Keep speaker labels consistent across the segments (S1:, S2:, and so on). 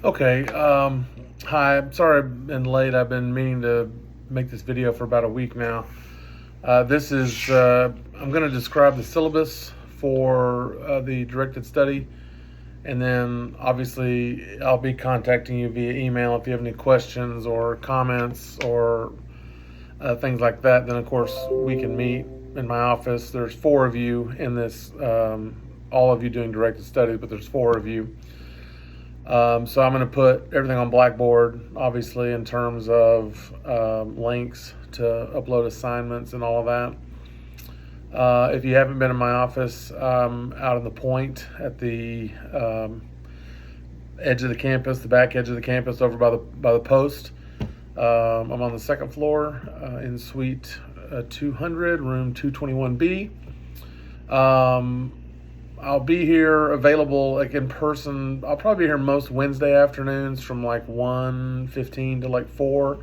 S1: Okay. Hi. I'm sorry I've been late. I've been meaning to make this video for about a week now. I'm going to describe the syllabus for the directed study, and then obviously I'll be contacting you via email if you have any questions or comments or things like that. Then, of course, we can meet in my office. There's four of you in this, all of you doing directed studies, but there's four of you. So I'm going to put everything on Blackboard, obviously, in terms of links to upload assignments and all of that. If you haven't been in my office, out in the point at the edge of the campus, the back edge of the campus, over by the post. I'm on the second floor in Suite 200, room 221B. I'll be here available like in person. I'll probably be here most Wednesday afternoons from like 1:15 to like 4.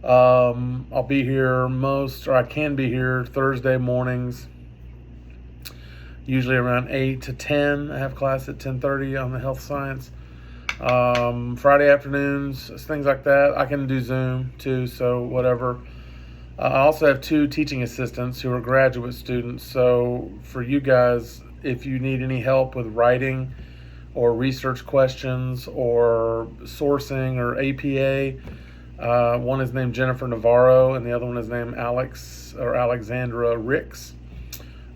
S1: I'll be here I can be here Thursday mornings, usually around 8 to 10. I have class at 10:30 on the health science. Friday afternoons, things like that. I can do Zoom too, so whatever. I also have two teaching assistants who are graduate students. So for you guys, if you need any help with writing or research questions or sourcing or APA, one is named Jennifer Navarro and the other one is named Alexandra Ricks.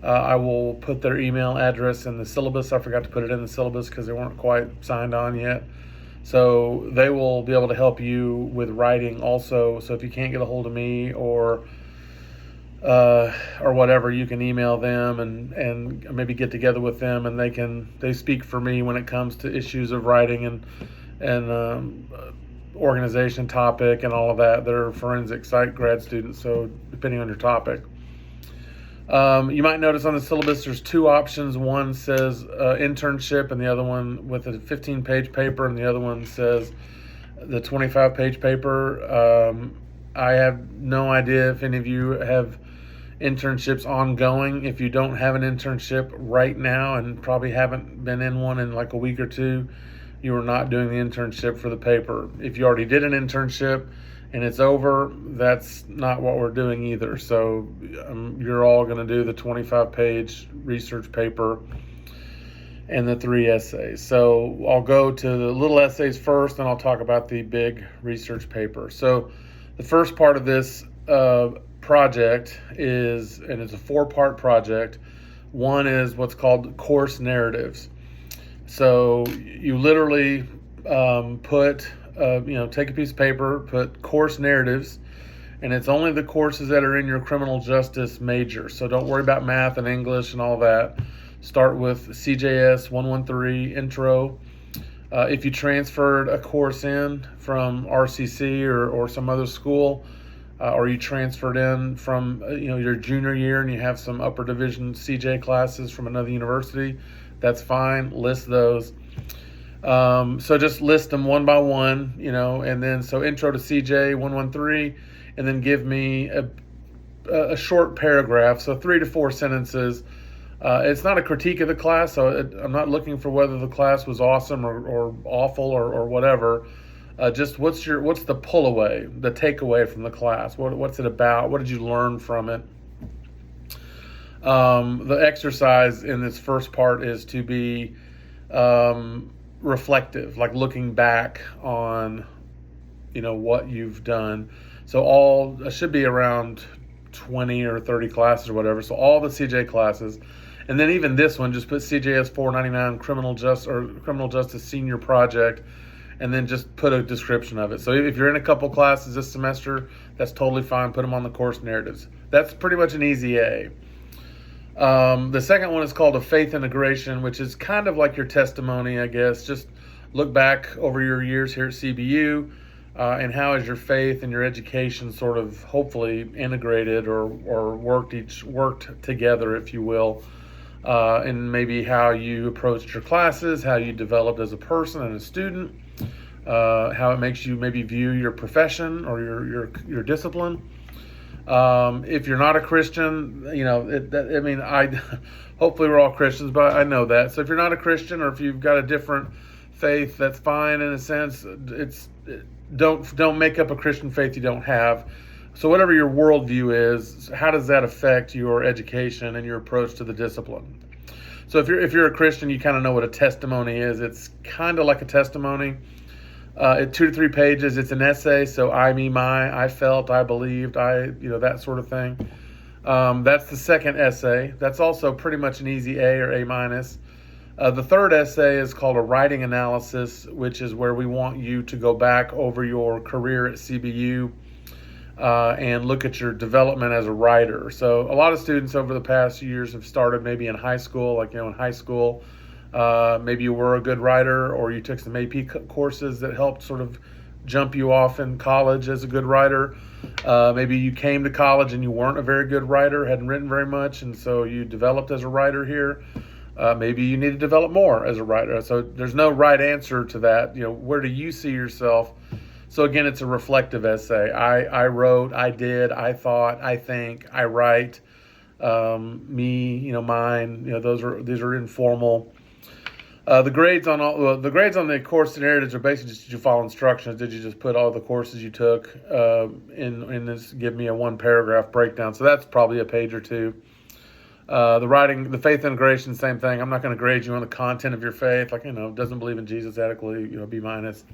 S1: I will put their email address in the syllabus. I forgot to put it in the syllabus because they weren't quite signed on yet. So they will be able to help you with writing also. So if you can't get a hold of me or whatever, you can email them and maybe get together with them, and they speak for me when it comes to issues of writing and organization topic and all of that. They're forensic psych grad students, so depending on your topic. You might notice on the syllabus there's two options. One says internship, and the other one with a 15-page paper, and the other one says the 25-page paper. I have no idea if any of you have internships ongoing. If you don't have an internship right now and probably haven't been in one in like a week or two, you are not doing the internship for the paper. If you already did an internship and it's over, that's not what we're doing either. So you're all going to do the 25-page research paper and the 3 essays. So I'll go to the little essays first, and I'll talk about the big research paper. So the first part of this project is, and it's a 4-part project. One is what's called course narratives. So you literally take a piece of paper, put course narratives, and it's only the courses that are in your criminal justice major. So don't worry about math and English and all that. Start with Cjus 113 intro. If you transferred a course in from RCC or some other school, or you transferred in from your junior year and you have some upper division CJ classes from another university, that's fine. List those. So just list them one by one, and then so intro to CJ 113, and then give me a short paragraph, so 3 to 4 sentences. It's not a critique of the class, so I'm not looking for whether the class was awesome or awful or whatever. Just what's the pull away, the takeaway from the class? What's it about? What did you learn from it? The exercise in this first part is to be reflective, like looking back on what you've done. So it should be around 20 or 30 classes or whatever. So all the CJ classes, and then even this one, just put CJS 499 criminal justice senior project, and then just put a description of it. So if you're in a couple classes this semester, that's totally fine. Put them on the course narratives. That's pretty much an easy A. The second one is called a faith integration, which is kind of like your testimony, I guess. Just look back over your years here at CBU, and how has your faith and your education sort of hopefully integrated or worked together, if you will, and maybe how you approached your classes, how you developed as a person and a student, how it makes you maybe view your profession or your discipline. If you're not a Christian, hopefully we're all Christians, but I know that. So if you're not a Christian, or if you've got a different faith, that's fine in a sense. Don't make up a Christian faith you don't have. So whatever your worldview is, how does that affect your education and your approach to the discipline? So if you're a Christian, you kind of know what a testimony is. It's kind of like a testimony. At 2 to 3 pages, it's an essay. So I, me, my, I felt, I believed, that sort of thing. That's the second essay. That's also pretty much an easy A or A minus. The third essay is called a writing analysis, which is where we want you to go back over your career at CBU and look at your development as a writer. So a lot of students over the past years have started maybe in high school, in high school, maybe you were a good writer or you took some AP courses that helped sort of jump you off in college as a good writer. Maybe you came to college and you weren't a very good writer, hadn't written very much, and so you developed as a writer here. Maybe you need to develop more as a writer. So there's no right answer to that. Where do you see yourself? So again, it's a reflective essay. I wrote, I did, I thought, I think, I write, me, mine. These are informal. The grades on the course narratives are basically just, did you follow instructions? Did you just put all the courses you took in this? Give me a 1-paragraph breakdown. So that's probably a page or two. The writing, the faith integration, same thing. I'm not going to grade you on the content of your faith. Doesn't believe in Jesus adequately, B minus.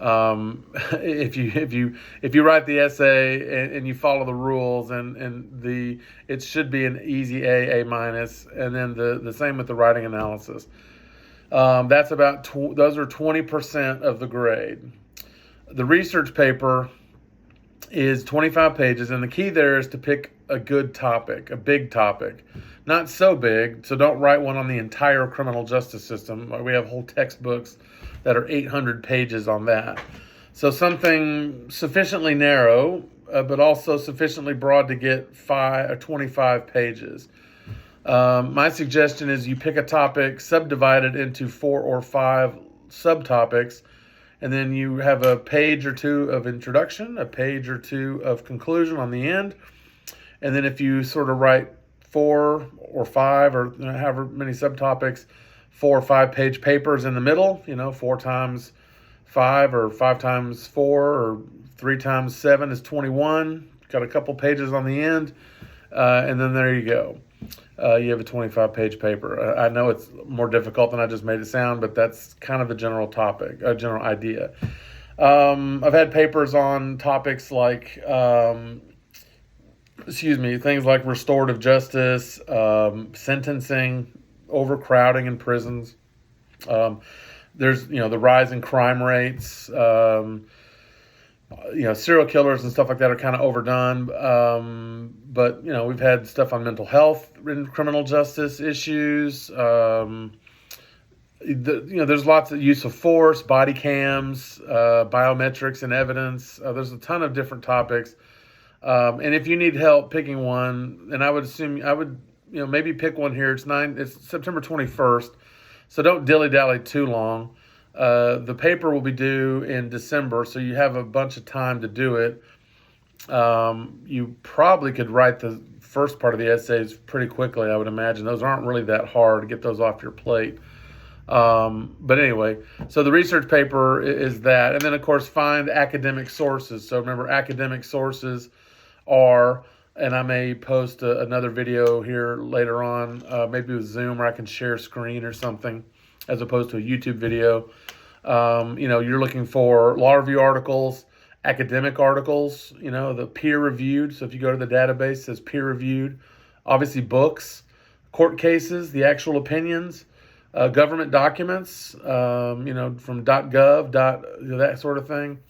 S1: If you write the essay and you follow the rules it should be an easy A minus, and then the same with the writing analysis. That's about those are 20% of the grade. The research paper is 25 pages, and the key there is to pick a good topic, a big topic. Not so big, so don't write one on the entire criminal justice system. We have whole textbooks that are 800 pages on that. So something sufficiently narrow, but also sufficiently broad to get 25 pages. My suggestion is you pick a topic, subdivide it into 4 or 5 subtopics, and then you have a page or two of introduction, a page or two of conclusion on the end. And then if you sort of write 4 or 5 or however many subtopics, 4 or 5 page papers in the middle, 4 times 5 or 5 times 4 or 3 times 7 is 21. Got a couple pages on the end. And then there you go. You have a 25-page paper. I know it's more difficult than I just made it sound, but that's kind of the general topic, general idea. I've had papers on topics like, things like restorative justice, sentencing, overcrowding in prisons. There's, the rise in crime rates. Serial killers and stuff like that are kind of overdone. But we've had stuff on mental health in criminal justice issues. There's lots of use of force, body cams, biometrics and evidence. There's a ton of different topics. And if you need help picking one, and I would maybe pick one here. It's September 21st. So don't dilly-dally too long. The paper will be due in December, so you have a bunch of time to do it. You probably could write the first part of the essays pretty quickly, I would imagine. Those aren't really that hard to get those off your plate. But anyway, so the research paper is that. And then, of course, find academic sources. So remember, academic sources are, and I may post another video here later on, maybe with Zoom, where I can share screen or something, as opposed to a YouTube video. You're looking for law review articles, academic articles, the peer-reviewed. So if you go to the database, it says peer-reviewed. Obviously, books, court cases, the actual opinions, government documents, from .gov, that sort of thing.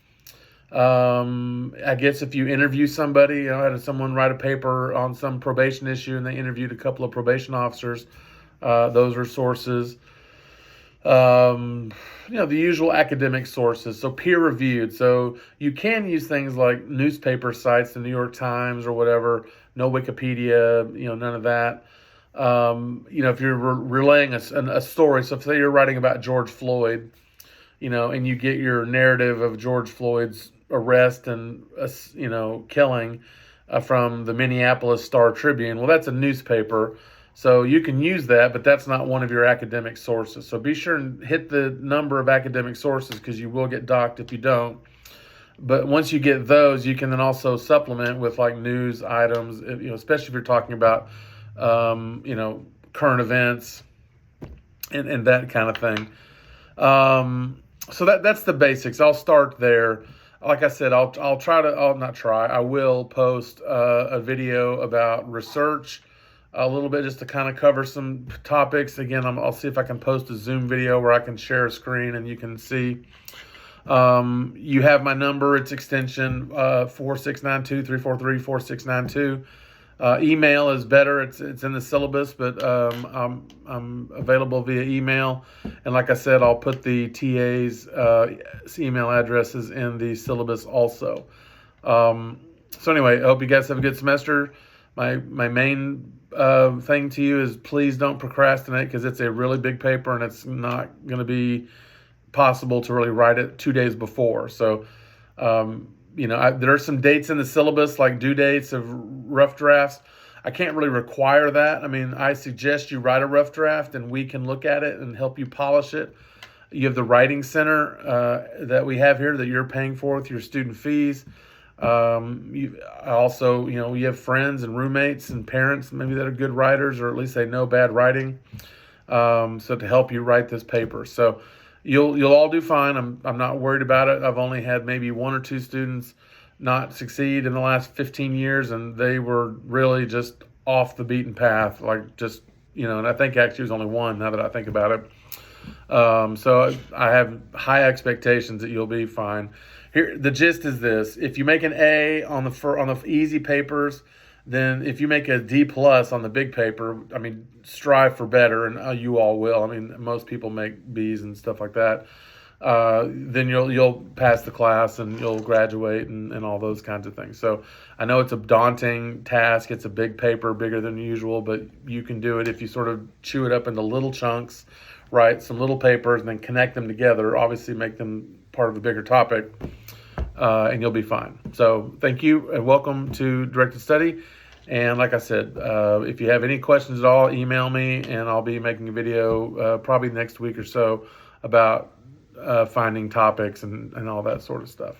S1: I guess if you interview somebody, I had someone write a paper on some probation issue, and they interviewed a couple of probation officers. Those are sources. The usual academic sources, so peer-reviewed. So you can use things like newspaper sites, the New York Times or whatever, no Wikipedia, none of that. If you're relaying a story, so say you're writing about George Floyd, and you get your narrative of George Floyd's arrest and, killing from the Minneapolis Star Tribune. Well, that's a newspaper. So you can use that, but that's not one of your academic sources. So be sure and hit the number of academic sources, because you will get docked if you don't. But once you get those, you can then also supplement with like news items, especially if you're talking about, current events and that kind of thing. So that's the basics. I'll start there. Like I said, I'll try to. I'll not try. I will post a video about research a little bit, just to kind of cover some topics. Again, I'll see if I can post a Zoom video where I can share a screen and you can see. You have my number. It's extension 4692-343-4692. Email is better. It's in the syllabus, but I'm available via email. And like I said, I'll put the TA's email addresses in the syllabus also. So anyway, I hope you guys have a good semester. My main thing to you is, please don't procrastinate, because it's a really big paper and it's not going to be possible to really write it 2 days before. So, there are some dates in the syllabus, like due dates of rough drafts. I can't really require that. I mean, I suggest you write a rough draft and we can look at it and help you polish it. You have the writing center that we have here that you're paying for with your student fees. You have friends and roommates and parents maybe that are good writers, or at least they know bad writing. So to help you write this paper. So you'll all do fine. I'm not worried about it. I've only had maybe 1 or 2 students not succeed in the last 15 years, and they were really just off the beaten path. Like just, and I think actually it was only 1 now that I think about it. So I have high expectations that you'll be fine. Here, the gist is this: if you make an A on the easy papers, then if you make a D+ on the big paper, I mean, strive for better, and you all will. I mean, most people make B's and stuff like that. Then you'll pass the class and you'll graduate and all those kinds of things. So I know it's a daunting task. It's a big paper, bigger than usual, but you can do it if you sort of chew it up into little chunks, write some little papers, and then connect them together. Obviously, make them part of a bigger topic. And you'll be fine. So thank you and welcome to Directed Study. And like I said, if you have any questions at all, email me, and I'll be making a video probably next week or so about finding topics and all that sort of stuff.